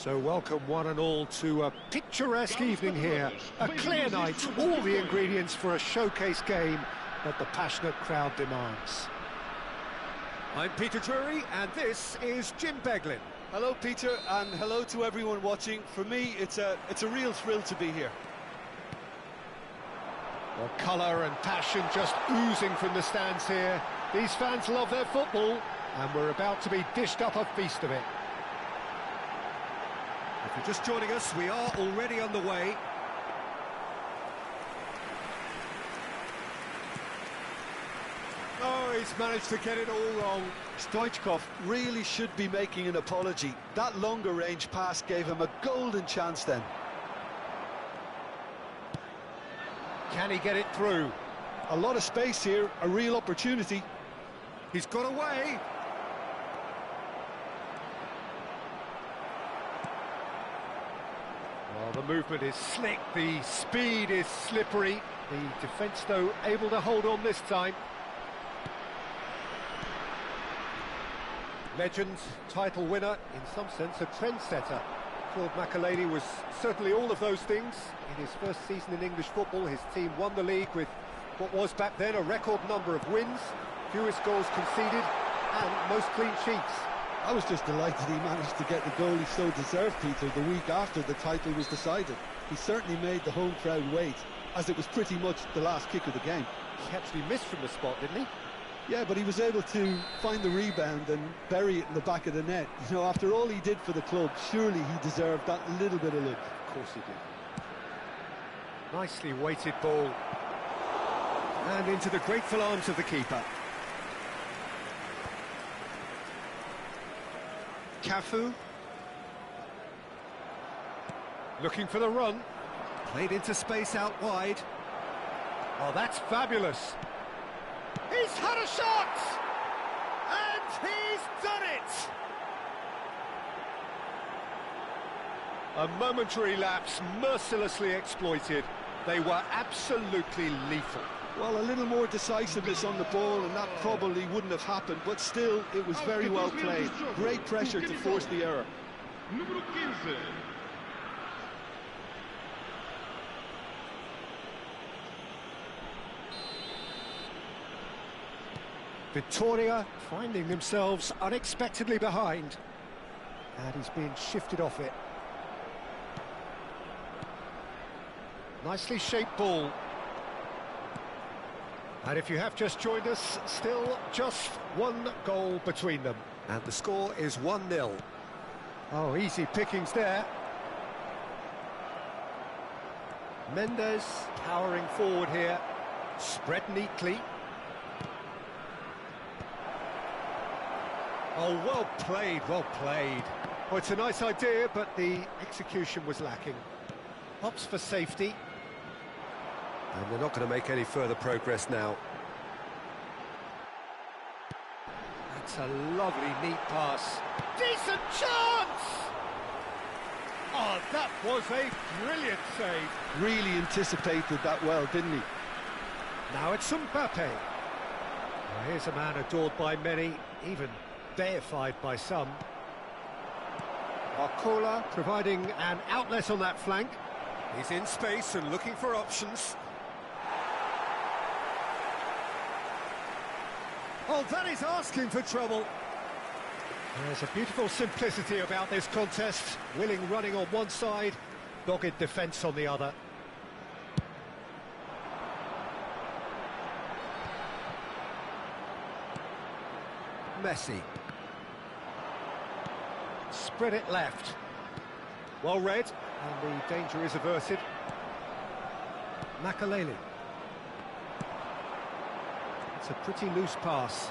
So welcome one and all to a picturesque evening here. A clear night, all the ingredients for a showcase game that the passionate crowd demands. I'm Peter Drury and this is Jim Beglin. Hello Peter, and hello to everyone watching. For me, it's a real thrill to be here. Well, colour and passion just oozing from the stands here. These fans love their football and we're about to be dished up a feast of it. If you're just joining us, we are already underway. Oh, he's managed to get it all wrong. Stoichkov really should be making an apology. That longer range pass gave him a golden chance then. Can he get it through? A lot of space here, a real opportunity. He's got away. Well, the movement is slick, the speed is slippery. The defence, though, able to hold on this time. Legend, title winner, in some sense a trendsetter. Claude Makélélé was certainly all of those things. In his first season in English football, his team won the league with what was back then a record number of wins, fewest goals conceded, and most clean sheets. I was just delighted he managed to get the goal he so deserved, Peter, the week after the title was decided. He certainly made the home crowd wait, as it was pretty much the last kick of the game. He actually missed from the spot, didn't he? Yeah, but he was able to find the rebound and bury it in the back of the net. You know, after all he did for the club, surely he deserved that little bit of luck. Of course he did. Nicely weighted ball. And into the grateful arms of the keeper. Cafu. Looking for the run. Played into space out wide. Oh, that's fabulous. He's had a shot! And he's done it! A momentary lapse, mercilessly exploited. They were absolutely lethal. Well, a little more decisiveness on the ball and that probably wouldn't have happened, but still, it was very well played. Great pressure to force the error. Victoria finding themselves unexpectedly behind. And he's being shifted off it. Nicely shaped ball. And if you have just joined us, still just one goal between them. And the score is 1-0. Oh, easy pickings there. Mendes powering forward here. Spread neatly. Oh, well played, well played. Well, it's a nice idea, but the execution was lacking. Opts for safety. And they're not going to make any further progress now. That's a lovely, neat pass. Decent chance! Oh, that was a brilliant save. Really anticipated that well, didn't he? Now it's Mbappe. Well, here's a man adored by many, even deified by some. Arcola providing an outlet on that flank. He's in space and looking for options. Oh, that is asking for trouble. There's a beautiful simplicity about this contest. Willing running on one side, dogged defence on the other. Messi. Spread it left. Well read, and the danger is averted. Makélélé. It's a pretty loose pass.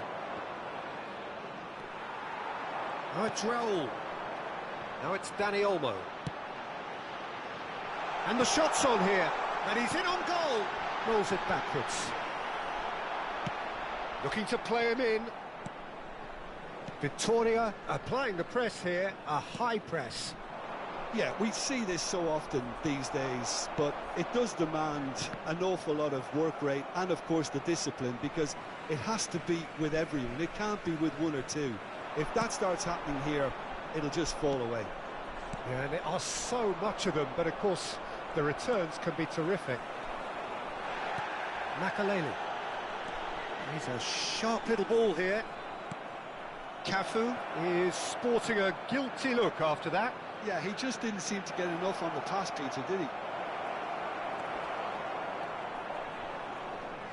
Now it's Raul. Now it's Dani Olmo. And the shot's on here, and he's in on goal. Rolls it backwards. Looking to play him in. Victoria applying the press here, a high press. Yeah, we see this so often these days, but it does demand an awful lot of work rate and, of course, the discipline, because it has to be with everyone. It can't be with one or two. If that starts happening here, it'll just fall away. Yeah, and there are so much of them, but of course the returns can be terrific. Makaleli. He's a sharp little ball here. Cafu is sporting a guilty look after that. Yeah, he just didn't seem to get enough on the pass, Peter, did he?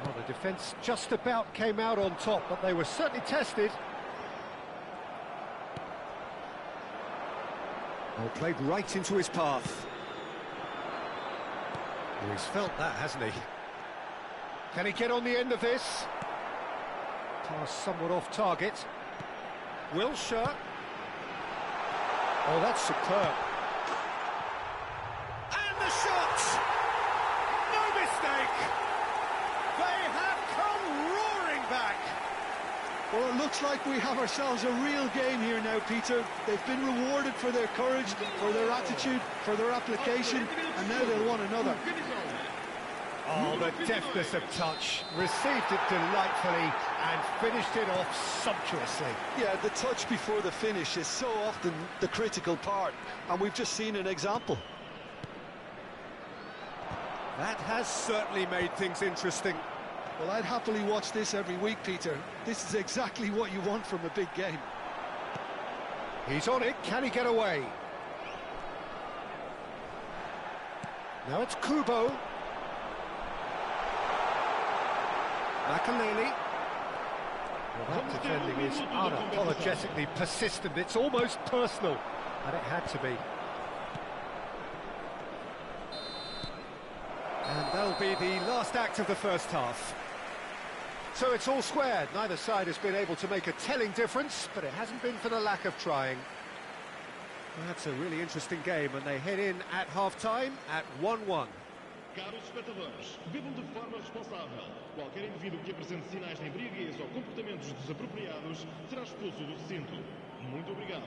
Well, the defence just about came out on top, but they were certainly tested. Well, played right into his path. Well, he's felt that, hasn't he? Can he get on the end of this? Pass somewhat off target. Wilshere. Oh, that's superb. And the shot! No mistake! They have come roaring back! Well, it looks like we have ourselves a real game here now, Peter. They've been rewarded for their courage, for their attitude, for their application, and now they'll want another. Oh, the deftness of touch. Received it delightfully and finished it off sumptuously. Yeah, the touch before the finish is so often the critical part, and we've just seen an example. That has certainly made things interesting. Well, I'd happily watch this every week, Peter. This is exactly what you want from a big game. He's on it. Can he get away? Now it's Kubo. Makaleli. Well, that defending is unapologetically persistent. It's almost personal, and it had to be. And that'll be the last act of the first half. So it's all squared. Neither side has been able to make a telling difference, but it hasn't been for the lack of trying. Well, that's a really interesting game, and they head in at half-time at 1-1. Caros espectadores, bebam de forma responsável. Qualquer indivíduo que apresente sinais de embriaguez ou comportamentos desapropriados será expulso do recinto. Muito obrigado.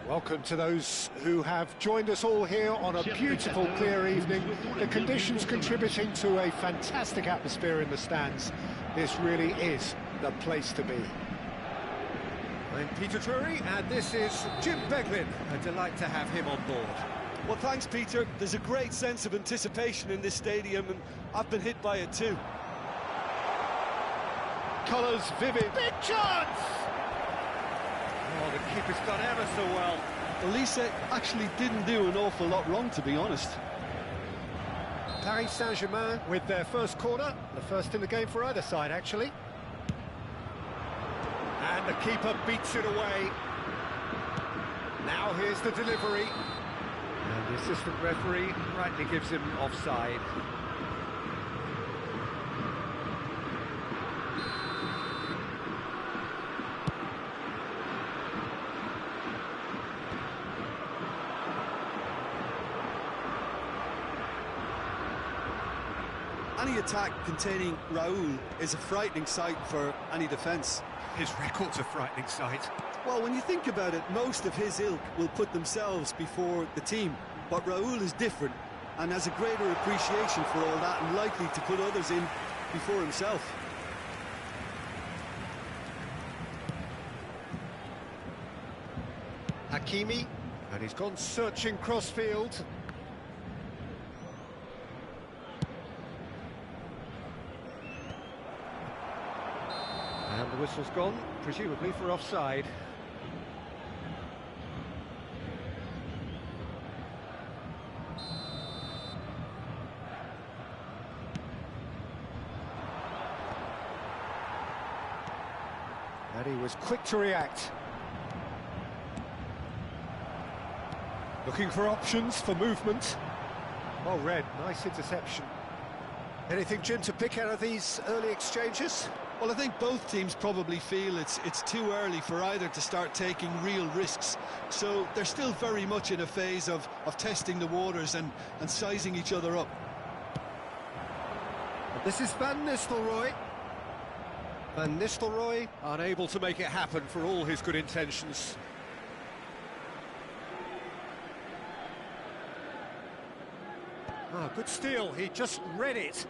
Welcome to those who have joined us all here on a beautiful, clear evening. The conditions contributing to a fantastic atmosphere in the stands. This really is the place to be. I'm Peter Drury, and this is Jim Beglin. A delight to have him on board. Well, thanks, Peter. There's a great sense of anticipation in this stadium, and I've been hit by it too. Colours vivid. Big chance! Oh, the keeper's done ever so well. Elise actually didn't do an awful lot wrong, to be honest. Paris Saint-Germain with their first corner, the first in the game for either side, actually. And the keeper beats it away. Now here's the delivery. And the assistant referee rightly gives him offside. Any attack containing Raul is a frightening sight for any defence. His record's a frightening sight. Well, when you think about it, most of his ilk will put themselves before the team. But Raul is different and has a greater appreciation for all that and likely to put others in before himself. Hakimi, and he's gone searching crossfield. And the whistle's gone, presumably for offside. And he was quick to react. Looking for options for movement. Well read, nice interception. Anything, Jim, to pick out of these early exchanges? Well, I think both teams probably feel it's too early for either to start taking real risks. So they're still very much in a phase of testing the waters and sizing each other up. This is Van Nistelrooy. Van Nistelrooy unable to make it happen for all his good intentions. Ah, good steal, he just read it.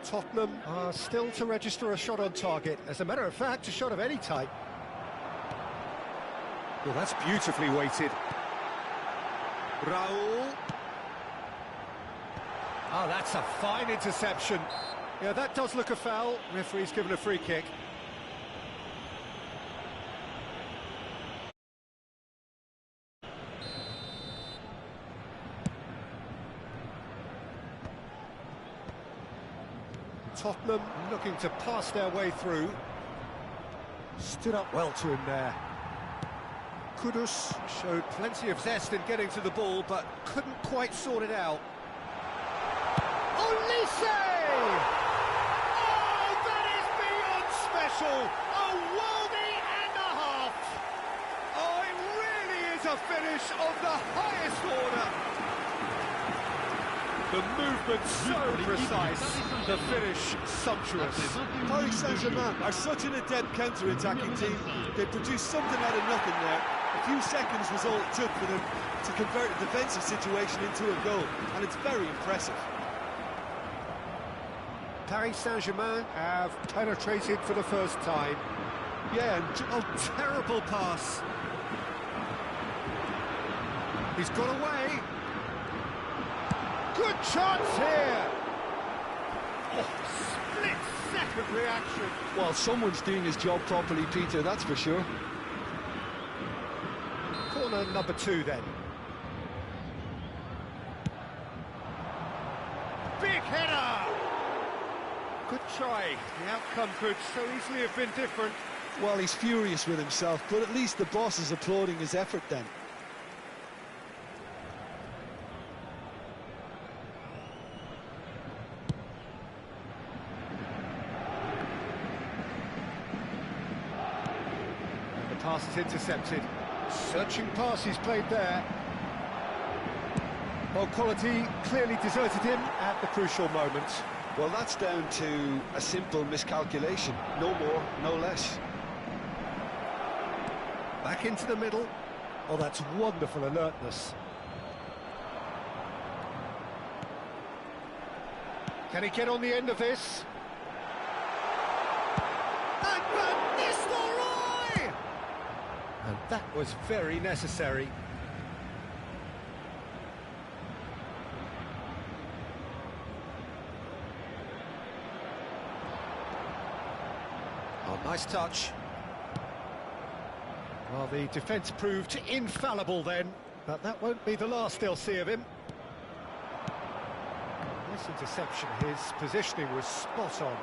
Tottenham are still to register a shot on target. As a matter of fact, a shot of any type. Well, that's beautifully weighted. Raul. Oh, that's a fine interception. Yeah, that does look a foul. Referee's given a free kick. Tottenham looking to pass their way through. Stood up well to him there. Kudus showed plenty of zest in getting to the ball, but couldn't quite sort it out. Olise! Oh, that is beyond special! A worldie and a half! Oh, it really is a finish of the highest order! The movement so precise, the finish sumptuous. Paris Saint-Germain are such an adept counter-attacking team. They produced something out of nothing there. A few seconds was all it took for them to convert a defensive situation into a goal, and it's very impressive. Paris Saint-Germain have penetrated for the first time. Yeah, and terrible pass. He's got away. Good chance here! Oh, split-second reaction. Well, someone's doing his job properly, Peter, that's for sure. Corner number 2, then. Big header! Good try. The outcome could so easily have been different. Well, he's furious with himself, but at least the boss is applauding his effort then. Pass is intercepted. Searching pass he's played there. Well, quality clearly deserted him at the crucial moment. Well, that's down to a simple miscalculation. No more, no less. Back into the middle. Oh, that's wonderful alertness. Can he get on the end of this? And Van Nistelrooy! And that was very necessary. Oh, nice touch. Well, the defence proved infallible then, but that won't be the last they'll see of him. Nice interception, his positioning was spot on.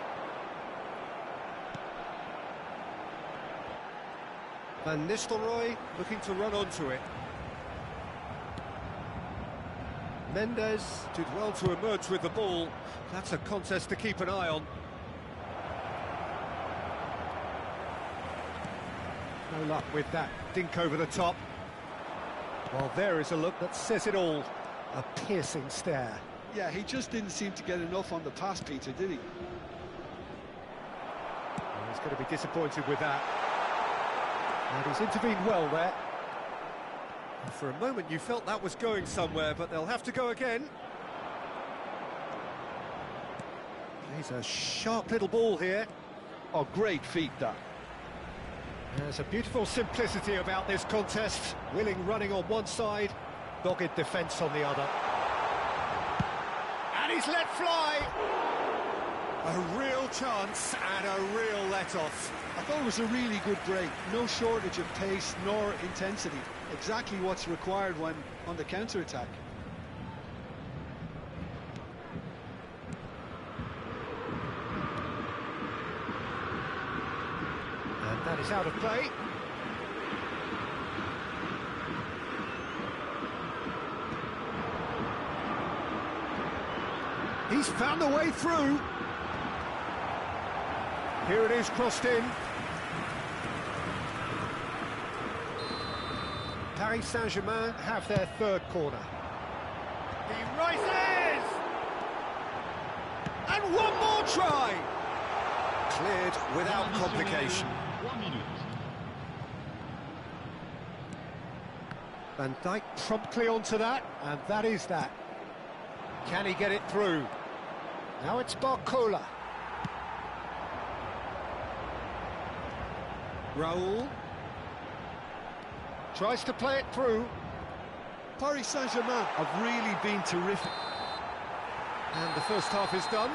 Van Nistelrooy looking to run onto it. Mendes did well to emerge with the ball. That's a contest to keep an eye on. No luck with that dink over the top. Well, there is a look that says it all. A piercing stare. Yeah, he just didn't seem to get enough on the pass, Peter, did he? Well, he's going to be disappointed with that. And he's intervened well there. And for a moment you felt that was going somewhere, but they'll have to go again. He's a sharp little ball here. Oh, great feat, that. There's a beautiful simplicity about this contest. Willing running on one side, dogged defence on the other. And he's let fly! A real chance and a real let-off. I thought it was a really good break. No shortage of pace nor intensity. Exactly what's required when on the counter-attack. And that is out of play. He's found a way through. Here it is, crossed in. Paris Saint-Germain have their third corner. He rises! And one more try! Cleared without complication. 1 minute. Van Dijk promptly onto that, and that is that. Can he get it through? Now it's Barcola. Raul tries to play it through. Paris Saint-Germain have really been terrific. And the first half is done.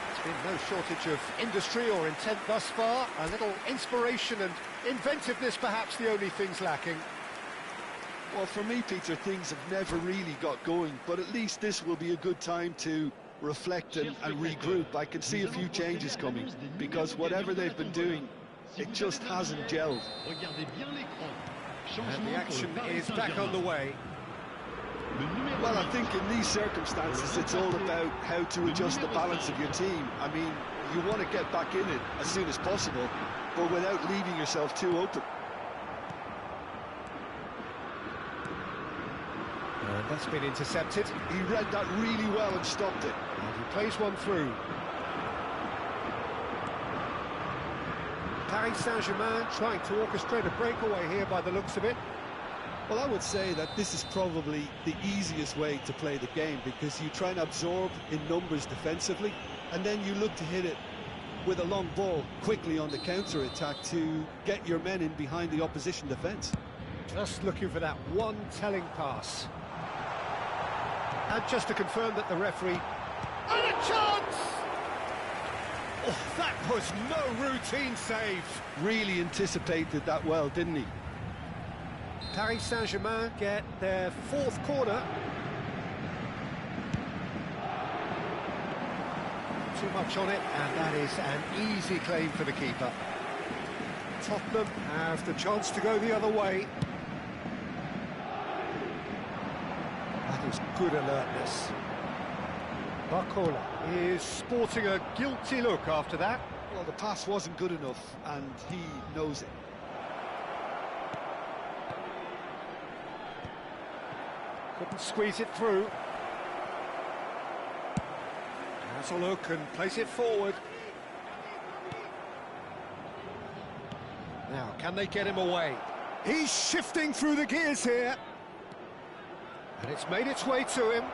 There's been no shortage of industry or intent thus far. A little inspiration and inventiveness, perhaps the only things lacking. Well, for me, Peter, things have never really got going, but at least this will be a good time to reflect and regroup. I can see a few changes coming, because whatever they've been doing, it just hasn't gelled. And the action is back on the way. Well, I think in these circumstances, it's all about how to adjust the balance of your team. I mean, you want to get back in it as soon as possible, but without leaving yourself too open. And that's been intercepted. He read that really well and stopped it. And he plays one through. Paris Saint-Germain trying to orchestrate a breakaway here by the looks of it. Well, I would say that this is probably the easiest way to play the game, because you try and absorb in numbers defensively, and then you look to hit it with a long ball quickly on the counter-attack to get your men in behind the opposition defence. Just looking for that one telling pass. And just to confirm that the referee... And a chance! Oh, that was no routine save. Really anticipated that well, didn't he? Paris Saint-Germain get their fourth corner. Too much on it, and that is an easy claim for the keeper. Tottenham have the chance to go the other way. That is good alertness. Barcola is sporting a guilty look after that. Well, the pass wasn't good enough, and he knows it. Couldn't squeeze it through. Has a look and plays it forward. Now, can they get him away? He's shifting through the gears here. And it's made its way to him.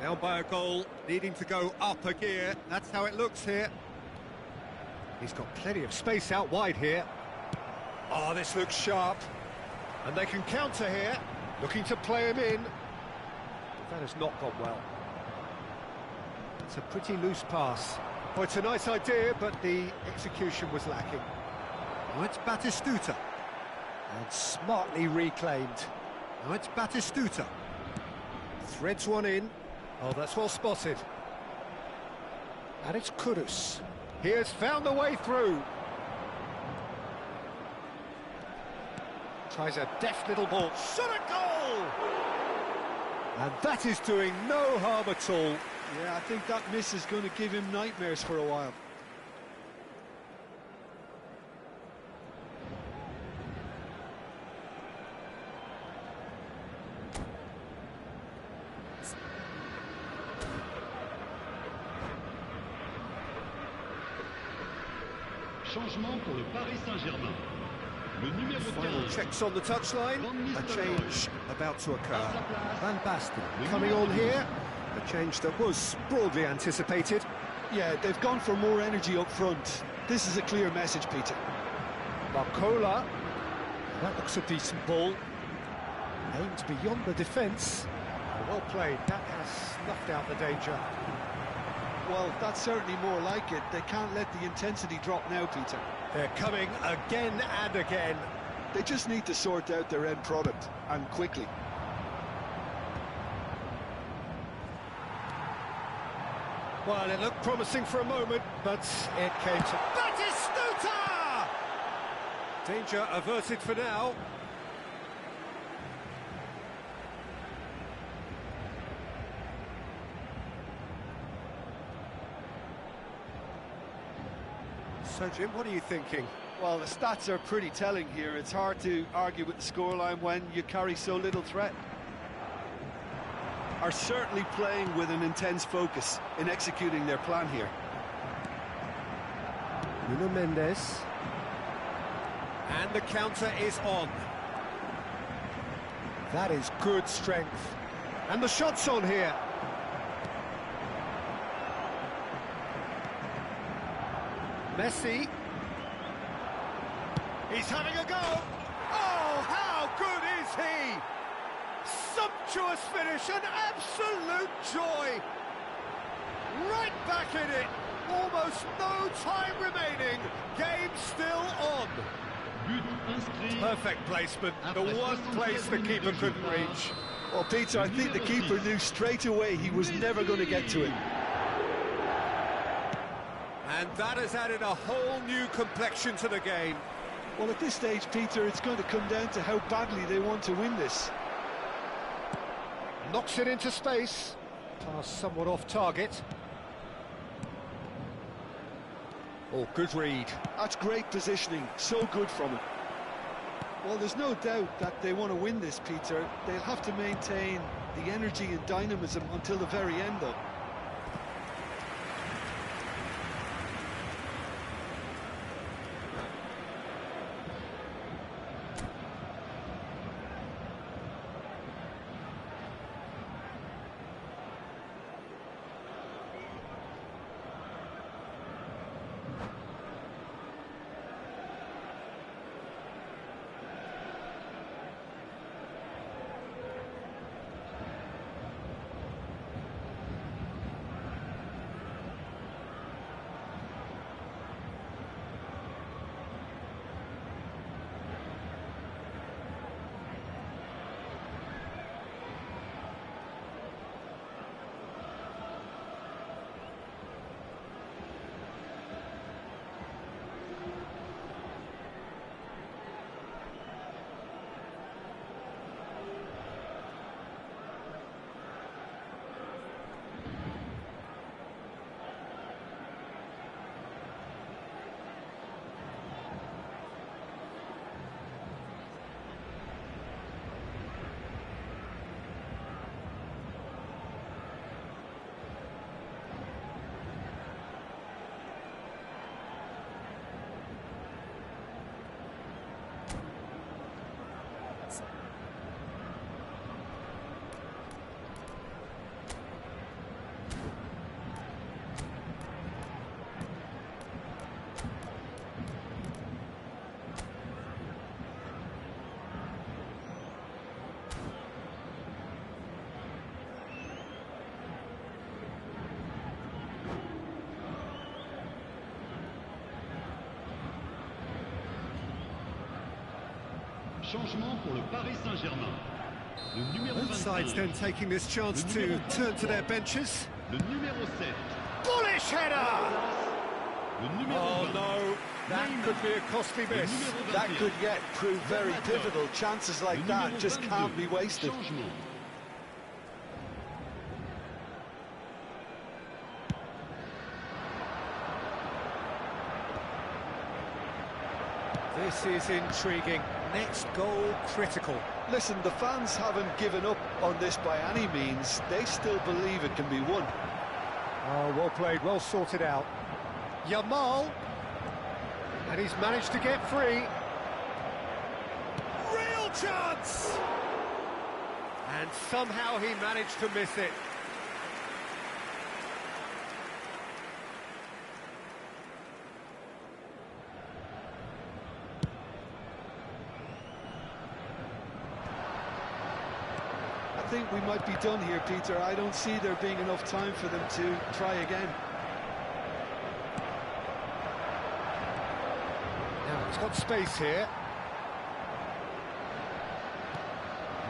Down by a goal, needing to go up a gear. That's how it looks here. He's got plenty of space out wide here. Oh, this looks sharp. And they can counter here, looking to play him in. That has not gone well. It's a pretty loose pass. Oh, it's a nice idea, but the execution was lacking. Now it's Batistuta. And smartly reclaimed. Now it's Batistuta. Threads one in. Oh, that's well spotted. And it's Kudus. He has found the way through. Tries a deft little ball. Shot a goal! And that is doing no harm at all. Yeah, I think that miss is going to give him nightmares for a while. Changement pour le Paris Saint-Germain. Le numéro 15. Final checks on the touchline. A change about to occur. Van Basten coming on here. A change that was broadly anticipated. Yeah, they've gone for more energy up front. This is a clear message, Peter. Barcola. That looks a decent ball. Aimed beyond the defence. Well played. That has snuffed out the danger. Well, that's certainly more like it. They can't let the intensity drop now, Peter. They're coming again and again. They just need to sort out their end product, and quickly. Well, it looked promising for a moment, but it came to Batistuta! Danger averted for now. So, Jim, what are you thinking? Well, the stats are pretty telling here. It's hard to argue with the scoreline when you carry so little threat. Are certainly playing with an intense focus in executing their plan here. Nuno Mendes. And the counter is on. That is good strength. And the shot's on here. Messi. He's having a go. Oh, how good is he? Sumptuous finish, an absolute joy. Right back in it. Almost no time remaining. Game still on. Perfect placement. The one place the keeper couldn't reach. Well, Peter, I think the keeper knew straight away he was never going to get to it. And that has added a whole new complexion to the game. Well, at this stage, Peter, it's going to come down to how badly they want to win this. Knocks it into space. Pass somewhat off target. Oh, good read. That's great positioning. So good from him. Well, there's no doubt that they want to win this, Peter. They'll have to maintain the energy and dynamism until the very end, though. Changement pour le Paris Saint-Germain. Le numéro Both sides 25. then taking this chance Le to numéro turn to their 33. benches. Le numéro 7. Bullish header! Le numéro Oh 20. no, that could be a costly Le miss. numéro That 21. could yet prove very pivotal. Chances like Le that numéro just 22. can't be wasted. Changement. This is intriguing. Next goal critical. Listen, the fans haven't given up on this by any means. They still believe it can be won. Oh, well played, well sorted out. Yamal. And he's managed to get free. Real chance! And somehow he managed to miss it. I think we might be done here, Peter. I don't see there being enough time for them to try again. Now he's got space here.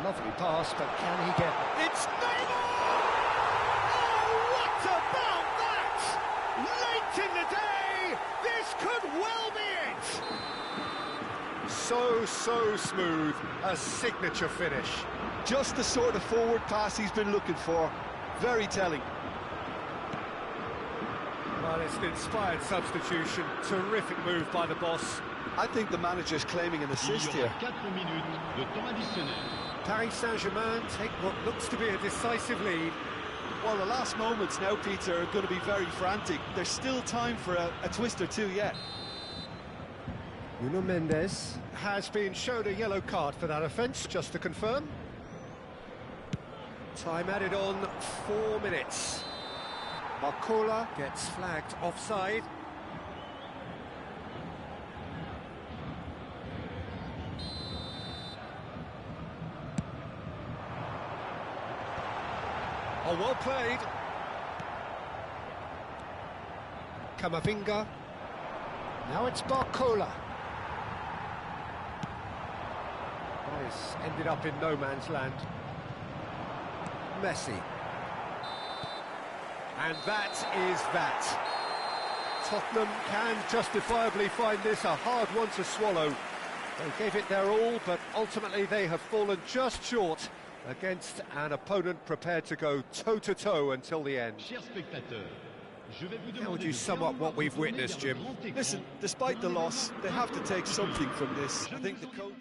Lovely pass, but can he get... It's Neymar! Oh, what about that? Late in the day, this could well be it! So smooth, a signature finish. Just the sort of forward pass he's been looking for. Very telling. Well, it's an inspired substitution. Terrific move by the boss. I think the manager's claiming an Il assist y aura here. 4 minutes de temps additionnel. Paris Saint-Germain take what looks to be a decisive lead. Well, the last moments now, Peter, are going to be very frantic. There's still time for a twist or two yet. Nuno Mendes has been shown a yellow card for that offence, just to confirm. Time added on 4 minutes. Barcola gets flagged offside. Oh, well played. Camavinga. Now it's Barcola. This ended up in no man's land. Messi. And that is that. Tottenham can justifiably find this a hard one to swallow. They gave it their all, but ultimately they have fallen just short against an opponent prepared to go toe-to-toe until the end. Chers spectateurs, je vais vous How would demander you de sum bien up what vouloir we've vous tourner witnessed, vers le Jim? grand écran. Listen, despite the loss, they have to take something from this. I think the coach...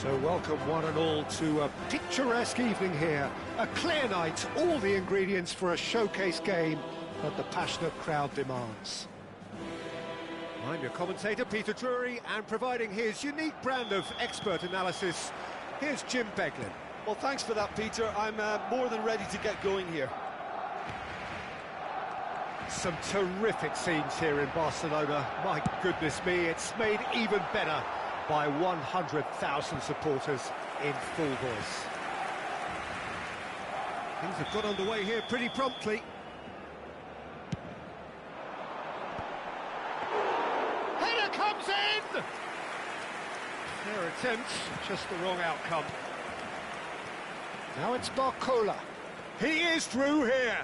So welcome one and all to a picturesque evening here. A clear night, all the ingredients for a showcase game that the passionate crowd demands. I'm your commentator, Peter Drury, and providing his unique brand of expert analysis, here's Jim Beglin. Well, thanks for that, Peter. I'm more than ready to get going here. Some terrific scenes here in Barcelona. My goodness me, it's made even better by 100,000 supporters in full voice. Things have got underway here pretty promptly. Header comes in! Fair attempt, just the wrong outcome. Now it's Barcola. He is through here.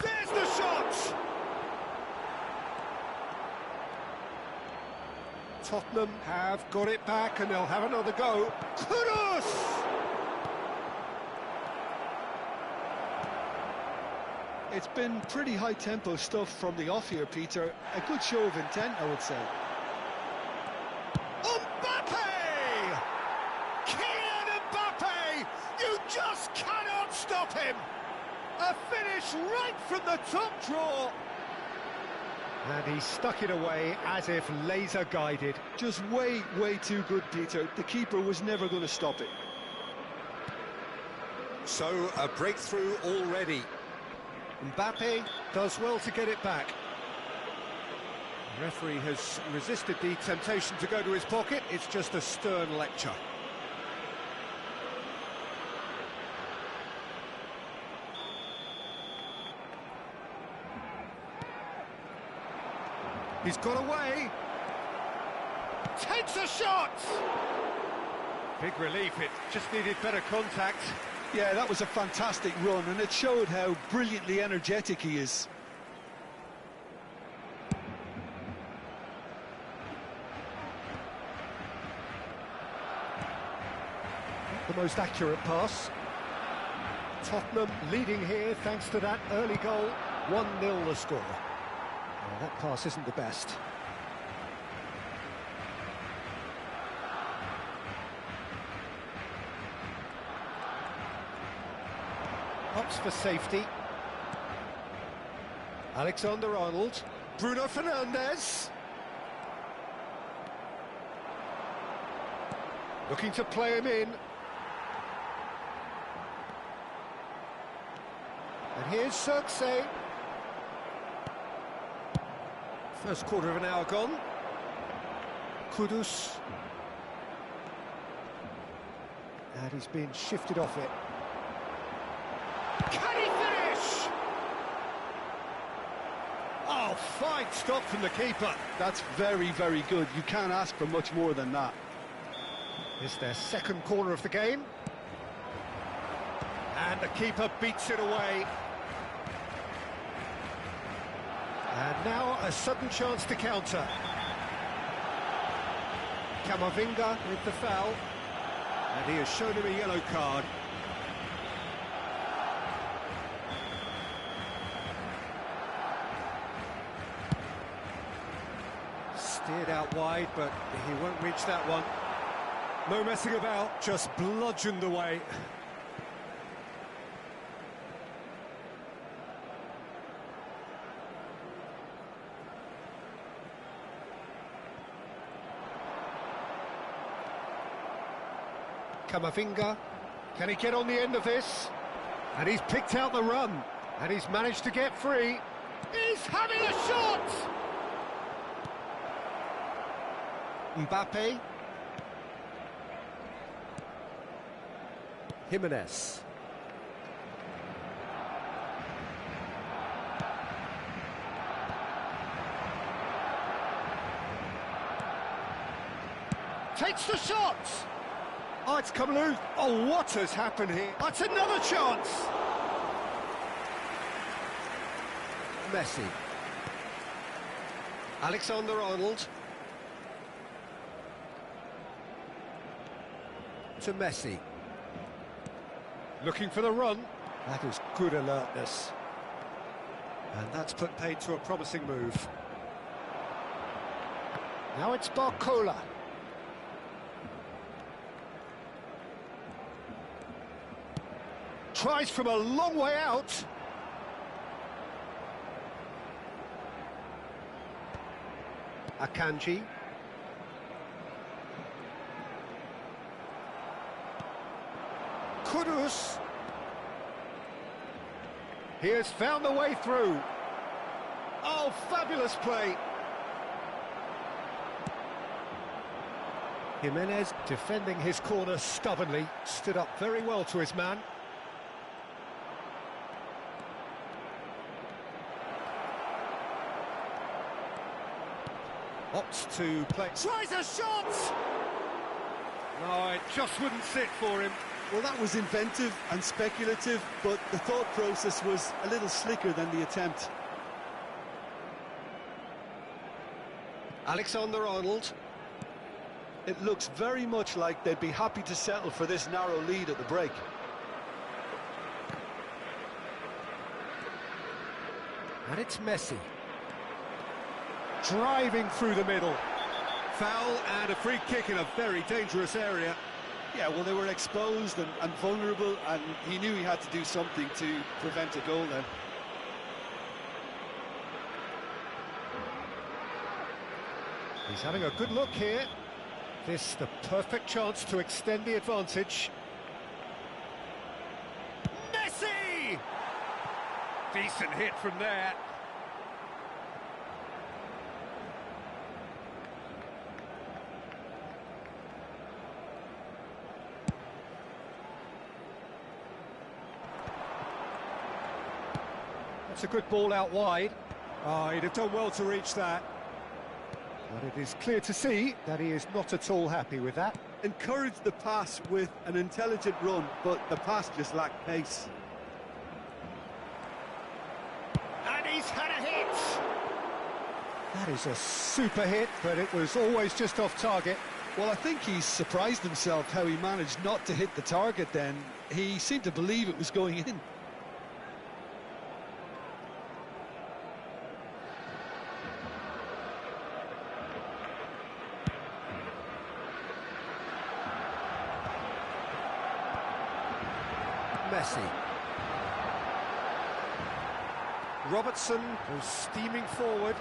There's the shot! Tottenham have got it back and they'll have another go. Kudus! It's been pretty high-tempo stuff from the off here, Peter. A good show of intent, I would say. Mbappe! Kylian Mbappe! You just cannot stop him! A finish right from the top draw. And he stuck it away as if laser-guided. Just way too good, Peter. The keeper was never going to stop it. So, a breakthrough already. Mbappe does well to get it back. The referee has resisted the temptation to go to his pocket. It's just a stern lecture. He's got away. Takes a shot! Big relief, it just needed better contact. Yeah, that was a fantastic run, and it showed how brilliantly energetic he is. The most accurate pass. Tottenham leading here thanks to that early goal. 1-0 the score. Well, that pass isn't the best. Opts for safety. Alexander-Arnold. Bruno Fernandes. Looking to play him in. And here's Circe. First quarter of an hour gone. Kudus. And he's been shifted off it. Can he finish? Oh, fine stop from the keeper. That's very good. You can't ask for much more than that. It's their second corner of the game. And the keeper beats it away. And now a sudden chance to counter. Camavinga with the foul. And he has shown him a yellow card. Steered out wide, but he won't reach that one. No messing about, just bludgeoned away. Camavinga, can he get on the end of this? And he's picked out the run, and he's managed to get free. He's having a shot! Mbappe. Jimenez. Takes the shot! Oh, it's come loose. Oh, what has happened here? That's another chance! Messi. Alexander-Arnold. To Messi. Looking for the run. That is good alertness. And that's put paid to a promising move. Now it's Barcola. Tries from a long way out. Akanji. Kudus. He has found the way through. Oh, fabulous play. Jimenez defending his corner stubbornly, stood up very well to his man. Opts to play. Tries a shot! No, it just wouldn't sit for him. Well, that was inventive and speculative, but the thought process was a little slicker than the attempt. Alexander-Arnold. It looks very much like they'd be happy to settle for this narrow lead at the break. And it's Messi. Driving through the middle. Foul and a free kick in a very dangerous area. Yeah, well, they were exposed and vulnerable, and he knew he had to do something to prevent a goal then. He's having a good look here. This the perfect chance to extend the advantage. Messi! Decent hit from there. That's a good ball out wide. Oh, he'd have done well to reach that. But it is clear to see that he is not at all happy with that. Encouraged the pass with an intelligent run, but the pass just lacked pace. And he's had a hit! That is a super hit, but it was always just off target. Well, I think he's surprised himself how he managed not to hit the target then. He seemed to believe it was going in. Messi. Robertson goes steaming forward.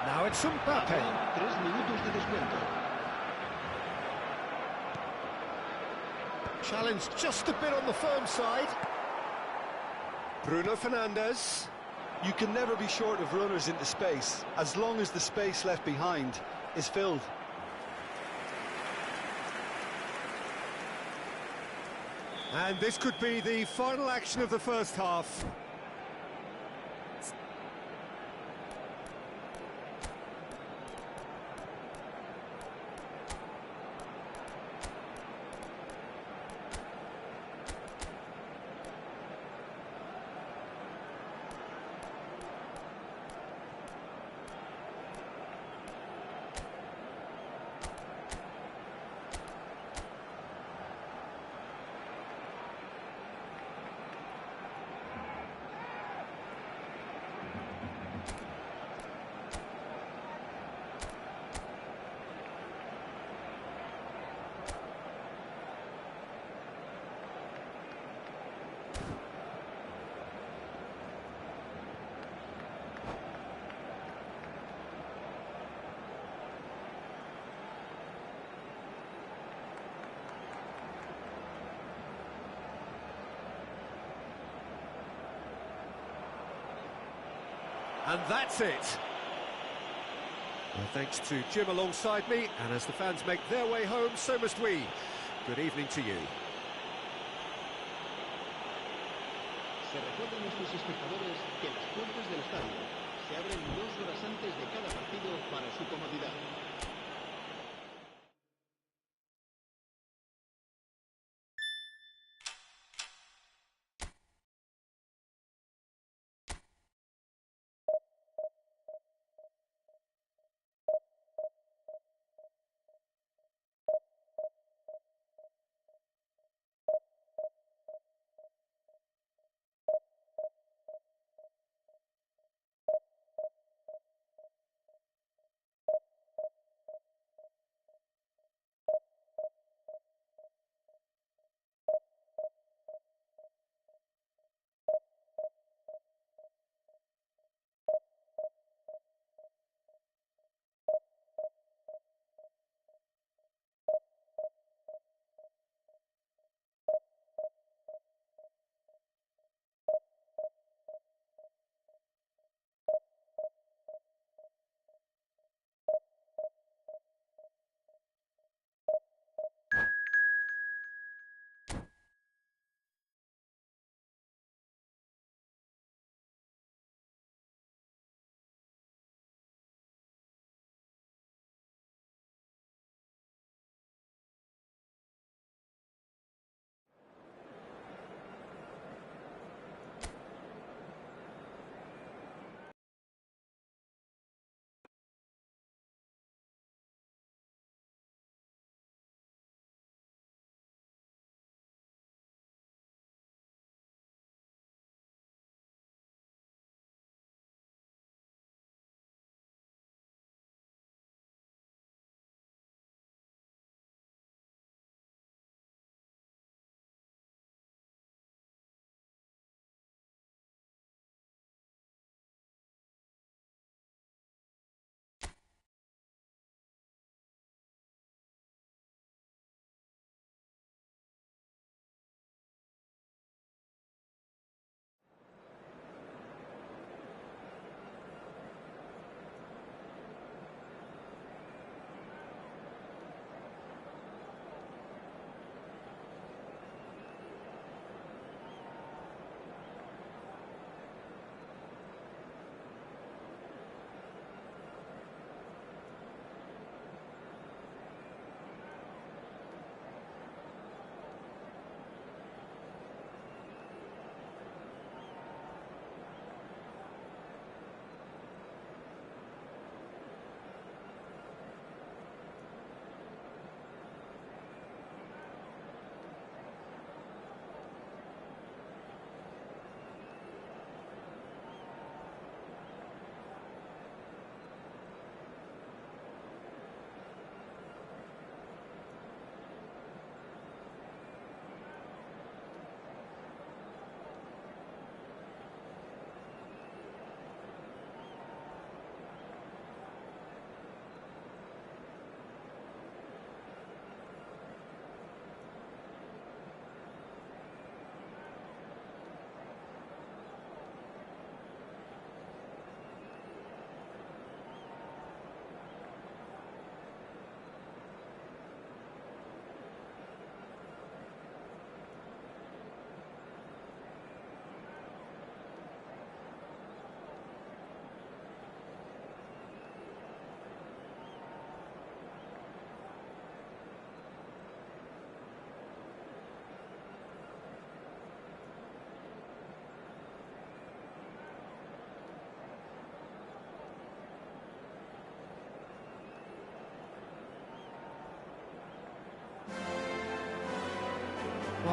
Now it's Mbappe. 3 minutos de descuento. Challenge just a bit on the firm side. Bruno Fernandes. You can never be short of runners into space, as long as the space left behind is filled. And this could be the final action of the first half. And that's it. Well, thanks to Jim alongside me, and as the fans make their way home, so must we. Good evening to you. Se recuerda a nuestros espectadores que las puertas del estadio se abren 2 horas antes de cada partido para su comodidad.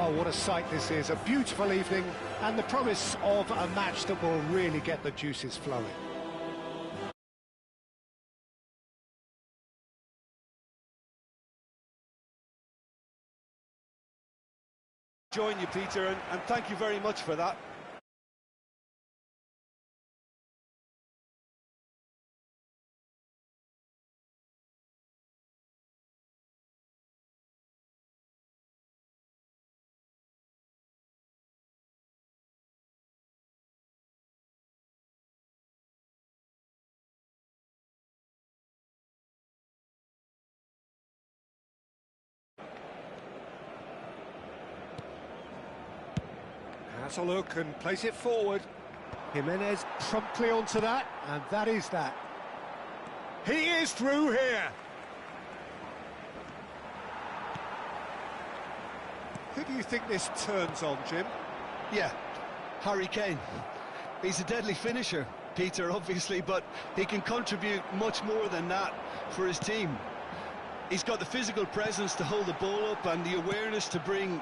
Well, what a sight this is, a beautiful evening, and the promise of a match that will really get the juices flowing. Join you, Peter, and thank you very much for that. Has a look and plays it forward. Jimenez promptly onto that, and that is that. He is through here. Who do you think this turns on, Jim? Yeah, Harry Kane. He's a deadly finisher, Peter, obviously, but he can contribute much more than that for his team. He's got the physical presence to hold the ball up and the awareness to bring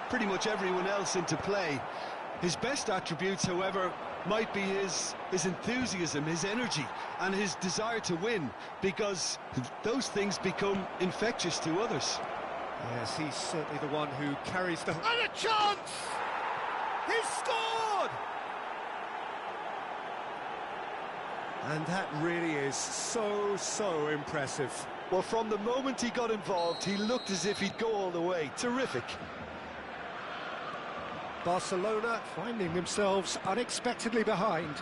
pretty much everyone else into play. His best attributes, however, might be his enthusiasm, his energy, and his desire to win, because those things become infectious to others. Yes, he's certainly the one who carries the... And a chance! He's scored! And that really is so impressive. Well, from the moment he got involved, he looked as if he'd go all the way. Terrific. Barcelona finding themselves unexpectedly behind.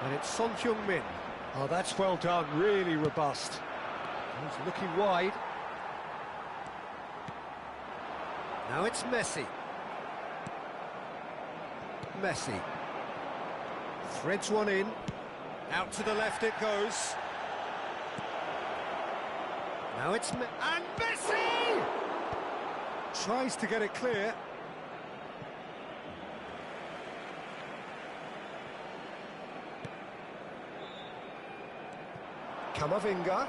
And it's Son Heung-min. Oh, that's well done, really robust. He's looking wide. Now it's Messi. Messi. Threads one in. Out to the left it goes. Now it's and Messi! Tries to get it clear. Camavinga.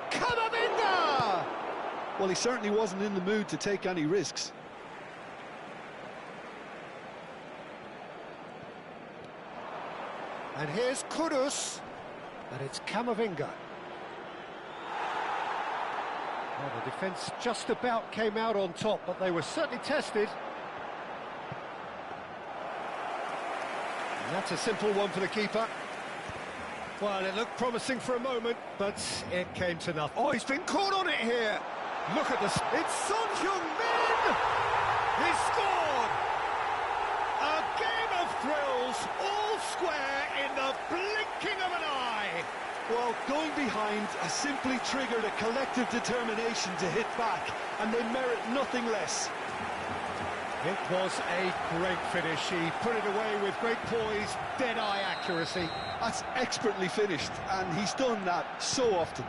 Camavinga! Well, he certainly wasn't in the mood to take any risks. And here's Kudus. And it's Camavinga. Well, the defence just about came out on top, but they were certainly tested. And that's a simple one for the keeper. Well, it looked promising for a moment, but it came to nothing. Oh, he's been caught on it here. Look at this. It's Son Heung-min! He scored! A game of thrills, all square in the blinking of an eye. Well, going behind has simply triggered a collective determination to hit back, and they merit nothing less. It was a great finish. He put it away with great poise, dead-eye accuracy. That's expertly finished, and he's done that so often.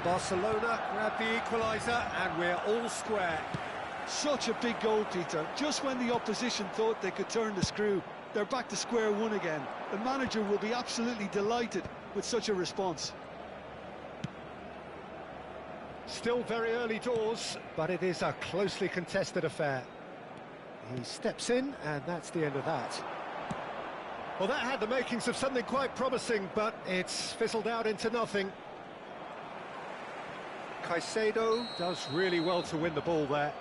Barcelona grab the equaliser, and we're all square. Such a big goal, Peter. Just when the opposition thought they could turn the screw, they're back to square one again. The manager will be absolutely delighted with such a response. Still very early doors, but it is a closely contested affair. He steps in, and that's the end of that. Well, that had the makings of something quite promising, but it's fizzled out into nothing. Caicedo does really well to win the ball there.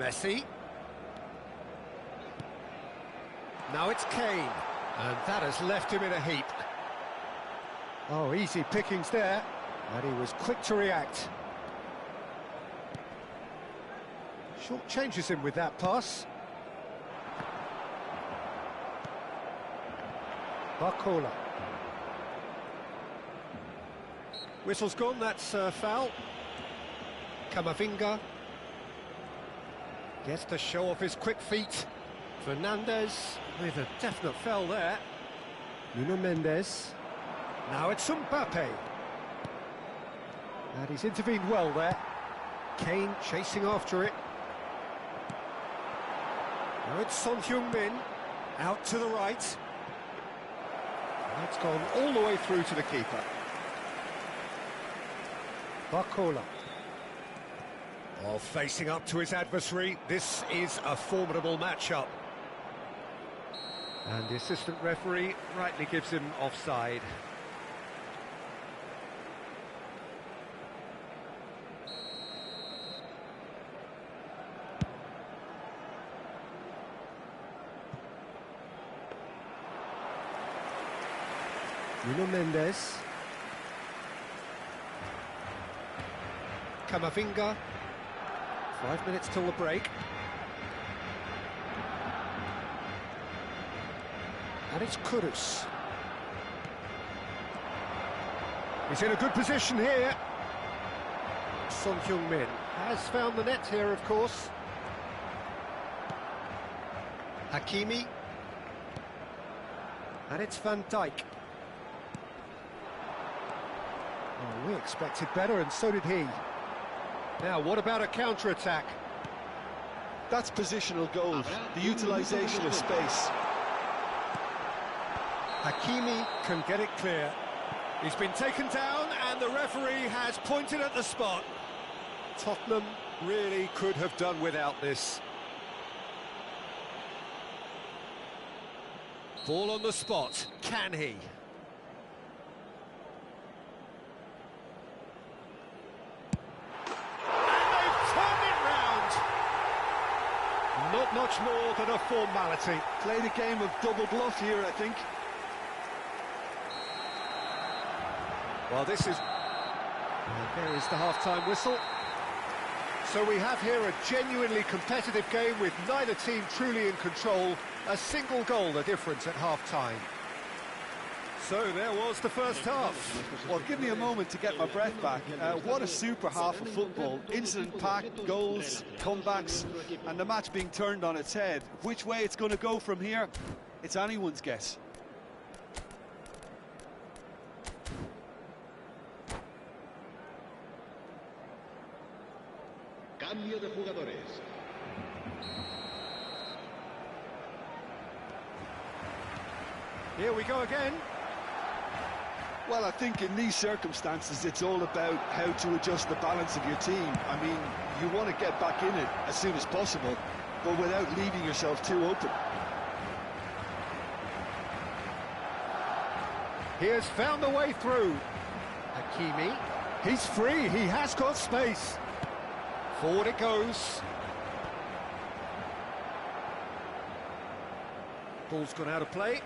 Messi. Now it's Kane, and that has left him in a heap. Oh, easy pickings there, and he was quick to react. Short changes him with that pass. Barcola. Whistle's gone, that's foul. Camavinga gets to show off his quick feet. Fernandez with a definite foul there. Nuno Mendes. Now it's Mbappe. And he's intervened well there. Kane chasing after it. Now it's Son Heung-min, out to the right. And it's gone all the way through to the keeper. Barcola. Oh, facing up to his adversary, this is a formidable matchup. And the assistant referee rightly gives him offside. Nuno Mendes. Camavinga. 5 minutes till the break. And it's Kudus. He's in a good position here. Son Heung-min has found the net here, of course. Hakimi. And it's Van Dijk. Oh, we expected better, and so did he. Now, what about a counter-attack? That's positional goals, the utilisation of space. Hakimi can get it clear. He's been taken down, and the referee has pointed at the spot. Tottenham really could have done without this. Ball on the spot, can he? Not much more than a formality. Played a game of double bluff here, I think. Well, this is... there is the half-time whistle. So we have here a genuinely competitive game with neither team truly in control. A single goal the difference at half-time. So there was the first half. Well, give me a moment to get my breath back. What a super half of football. Incident-packed, goals, comebacks, and the match being turned on its head. Which way it's going to go from here, it's anyone's guess. Cambio de jugadores. Here we go again. Well, I think in these circumstances, it's all about how to adjust the balance of your team. I mean, you want to get back in it as soon as possible, but without leaving yourself too open. He has found a way through. Hakimi, he's free, he has got space. Forward it goes. Ball's gone out of play.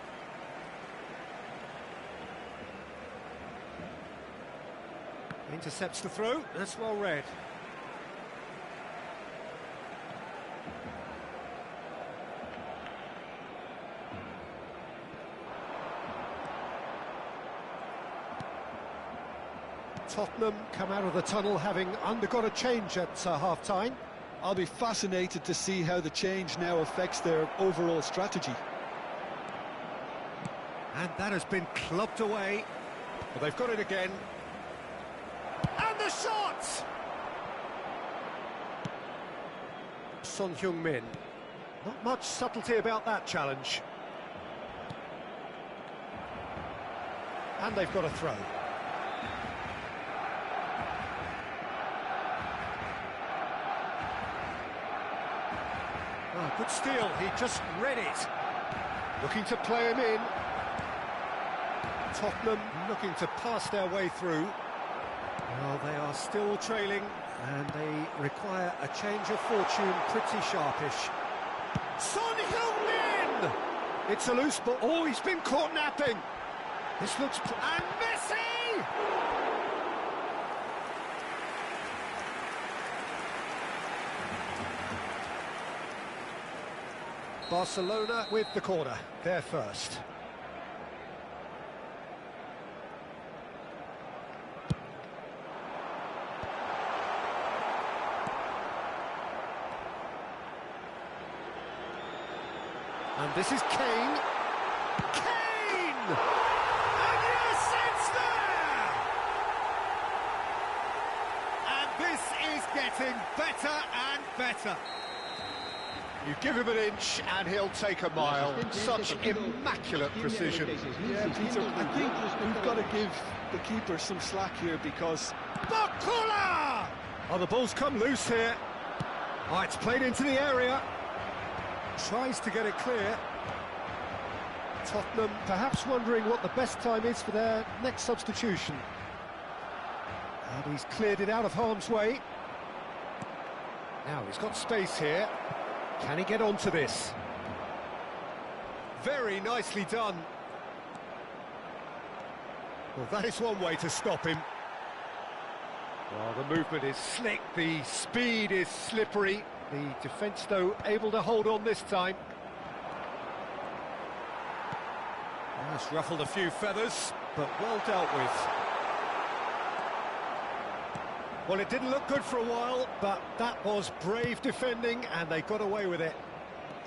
Intercepts the throw, that's well read. Tottenham come out of the tunnel having undergone a change at half-time. I'll be fascinated to see how the change now affects their overall strategy. And that has been clubbed away. But they've got it again. And the shot! Son Heung-min. Not much subtlety about that challenge. And they've got a throw. Oh, good steal, he just read it. Looking to play him in. Tottenham looking to pass their way through. Well, they are still trailing And they require a change of fortune pretty sharpish. Son Heung-min! It's a loose ball. Oh, he's been caught napping. This looks... And Messi! Barcelona with the corner. They're first. And this is Kane. Kane! And yes, it's there! And this is getting better and better. You give him an inch and he'll take a mile. Such immaculate precision. Yeah, Peter, I think we've got to give the keeper some slack here because... Bakula! Oh, the ball's come loose here. Oh, it's played into the area. Tries to get it clear. Tottenham perhaps wondering what the best time is for their next substitution. And he's cleared it out of harm's way. Now he's got space here. Can he get onto this? Very nicely done. Well, that is one way to stop him. Well, the movement is slick, the speed is slippery. The defence, though, able to hold on this time. Well, it's ruffled a few feathers, but well dealt with. Well, it didn't look good for a while, but that was brave defending, and they got away with it.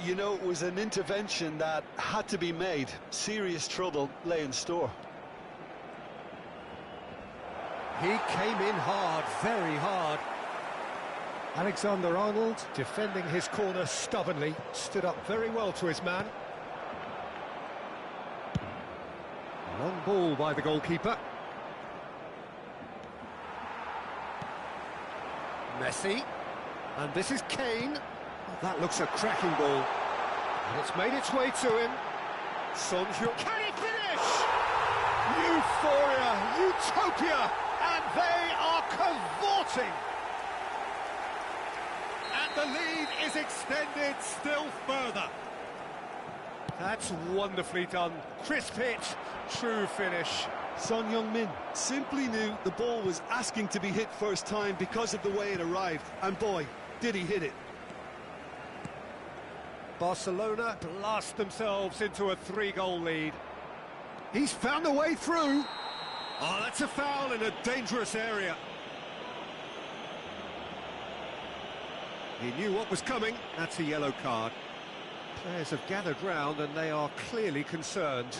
You know, it was an intervention that had to be made. Serious trouble lay in store. He came in hard, very hard. Alexander-Arnold, defending his corner stubbornly, stood up very well to his man. Long ball by the goalkeeper. Messi, and this is Kane. Oh, that looks a cracking ball. And it's made its way to him. Son Heung... Can he finish? Euphoria, utopia, and they are cavorting. And the lead is extended still further. That's wonderfully done. Crisp hit, true finish. Son Heung-min simply knew the ball was asking to be hit first time because of the way it arrived. And boy, did he hit it. Barcelona blast themselves into a 3-goal lead. He's found a way through. Oh, that's a foul in a dangerous area. He knew what was coming. That's a yellow card. Players have gathered round and they are clearly concerned.